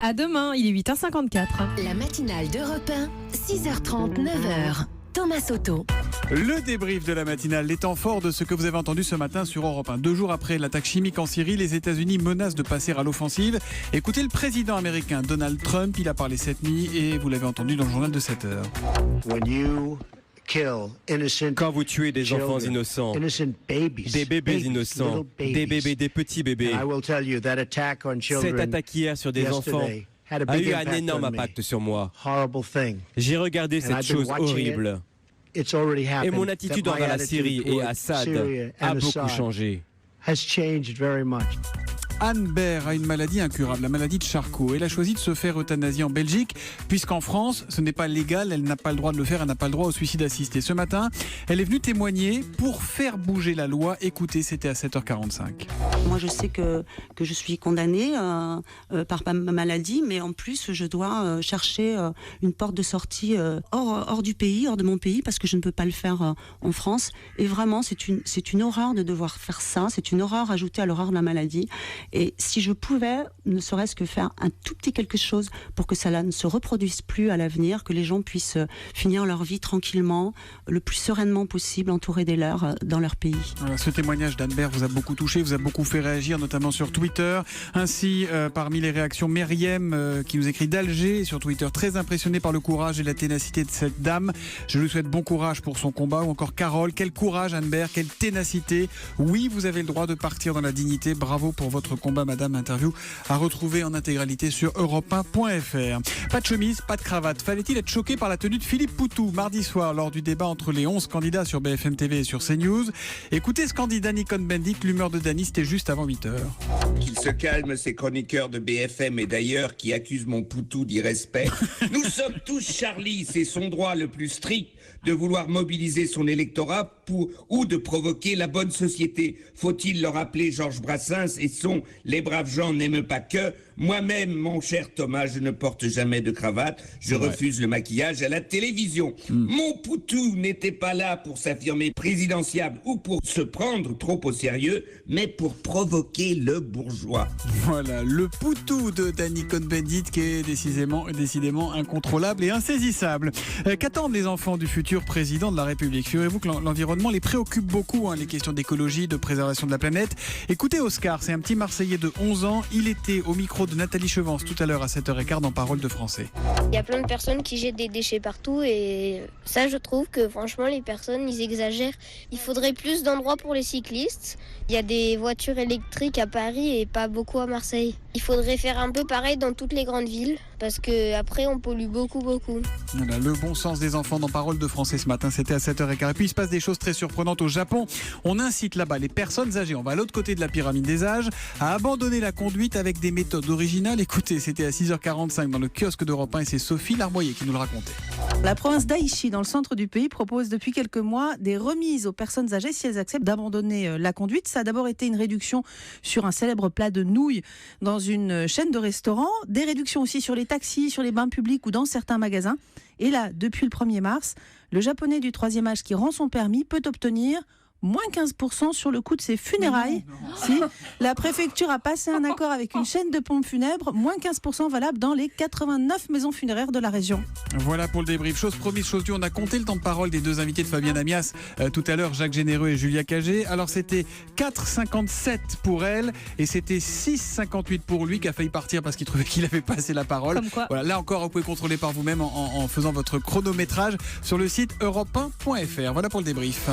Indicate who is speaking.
Speaker 1: À demain, il est 8h54.
Speaker 2: La matinale d'Europe 1, 6h30, 9h. Thomas Soto.
Speaker 3: Le débrief de la matinale, les temps forts de ce que vous avez entendu ce matin sur Europe 1. 2 jours après l'attaque chimique en Syrie, les États-Unis menacent de passer à l'offensive. Écoutez le président américain Donald Trump, il a parlé cette nuit et vous l'avez entendu dans le journal de 7h.
Speaker 4: Quand vous tuez des enfants innocents, des bébés innocents, des bébés, des petits bébés, cette attaque hier sur des enfants a eu un énorme impact sur moi. J'ai regardé cette chose horrible et mon attitude envers la Syrie et Assad a beaucoup changé.
Speaker 3: Anne Baird a une maladie incurable, la maladie de Charcot. Elle a choisi de se faire euthanasier en Belgique, puisqu'en France, ce n'est pas légal, elle n'a pas le droit de le faire, elle n'a pas le droit au suicide assisté. Ce matin, elle est venue témoigner pour faire bouger la loi. Écoutez, c'était à 7h45.
Speaker 5: Moi, je sais que je suis condamnée par ma maladie, mais en plus, je dois chercher une porte de sortie hors du pays, hors de mon pays, parce que je ne peux pas le faire en France. Et vraiment, c'est une horreur de devoir faire ça. C'est une horreur ajoutée à l'horreur de la maladie. Et si je pouvais, ne serait-ce que faire un tout petit quelque chose pour que ça ne se reproduise plus à l'avenir, que les gens puissent finir leur vie tranquillement, le plus sereinement possible, entourés des leurs dans leur pays.
Speaker 3: Voilà, ce témoignage d'Anne Baird vous a beaucoup touché, vous a beaucoup fait réagir, notamment sur Twitter. Ainsi, parmi les réactions, Myriam qui nous écrit d'Alger sur Twitter, très impressionnée par le courage et la ténacité de cette dame. Je lui souhaite bon courage pour son combat. Ou encore Carole, quel courage Anne Baird, quelle ténacité. Oui, vous avez le droit de partir dans la dignité. Bravo pour votre combat, madame. Interview à retrouver en intégralité sur europe1.fr. Pas de chemise, pas de cravate. Fallait-il être choqué par la tenue de Philippe Poutou mardi soir lors du débat entre les 11 candidats sur BFM TV et sur CNews? Écoutez ce qu'en dit Danny Cohn-Bendit. L'humeur de Danny, c'était juste avant 8h.
Speaker 6: Qu'il se calme, ces chroniqueurs de BFM et d'ailleurs qui accusent mon Poutou d'irrespect. Nous sommes tous Charlie, c'est son droit le plus strict de vouloir mobiliser son électorat ou de provoquer la bonne société. Faut-il leur rappeler Georges Brassens et son « Les braves gens n'aiment pas que ». Moi-même, mon cher Thomas, je ne porte jamais de cravate. Je refuse le maquillage à la télévision. Mon Poutou n'était pas là pour s'affirmer présidentiable ou pour se prendre trop au sérieux, mais pour provoquer le bourgeois.
Speaker 3: Voilà, le Poutou de Danny Cohn-Bendit qui est décidément incontrôlable et insaisissable. Qu'attendent les enfants du futur président de la République? Figurez-vous que l'environnement les préoccupe beaucoup, les questions d'écologie, de préservation de la planète. Écoutez Oscar, c'est un petit Marseillais de 11 ans. Il était au micro de Nathalie Chevance tout à l'heure à 7h15 dans Parole de Français.
Speaker 7: Il y a plein de personnes qui jettent des déchets partout et ça, je trouve que franchement, les personnes, ils exagèrent. Il faudrait plus d'endroits pour les cyclistes. Il y a des voitures électriques à Paris et pas beaucoup à Marseille. Il faudrait faire un peu pareil dans toutes les grandes villes parce qu'après, on pollue beaucoup.
Speaker 3: Voilà, le bon sens des enfants dans Parole de Français ce matin, c'était à 7h15. Et puis il se passe des choses très surprenantes au Japon. On incite là-bas les personnes âgées, on va à l'autre côté de la pyramide des âges, à abandonner la conduite avec des méthodes originales. Écoutez, c'était à 6h45 dans le kiosque d'Europe 1 et c'est Sophie Larmoyer qui nous le racontait.
Speaker 8: La province d'Aichi, dans le centre du pays, propose depuis quelques mois des remises aux personnes âgées si elles acceptent d'abandonner la conduite. Ça a d'abord été une réduction sur un célèbre plat de nouilles dans une chaîne de restaurants, des réductions aussi sur les taxis, sur les bains publics ou dans certains magasins. Et là, depuis le 1er mars, le japonais du 3e âge qui rend son permis peut obtenir moins 15% sur le coût de ses funérailles. Si la préfecture a passé un accord avec une chaîne de pompes funèbres, moins 15% valable dans les 89 maisons funéraires de la région.
Speaker 3: Voilà pour le débrief. Chose promise, chose due, on a compté le temps de parole des deux invités de Fabienne Amias tout à l'heure, Jacques Généreux et Julia Cagé. Alors c'était 4,57 pour elle et c'était 6,58 pour lui qui a failli partir parce qu'il trouvait qu'il avait pas assez la parole.
Speaker 8: Comme quoi.
Speaker 3: Voilà, là encore, vous pouvez contrôler par vous-même en faisant votre chronométrage sur le site europe1.fr. Voilà pour le débrief.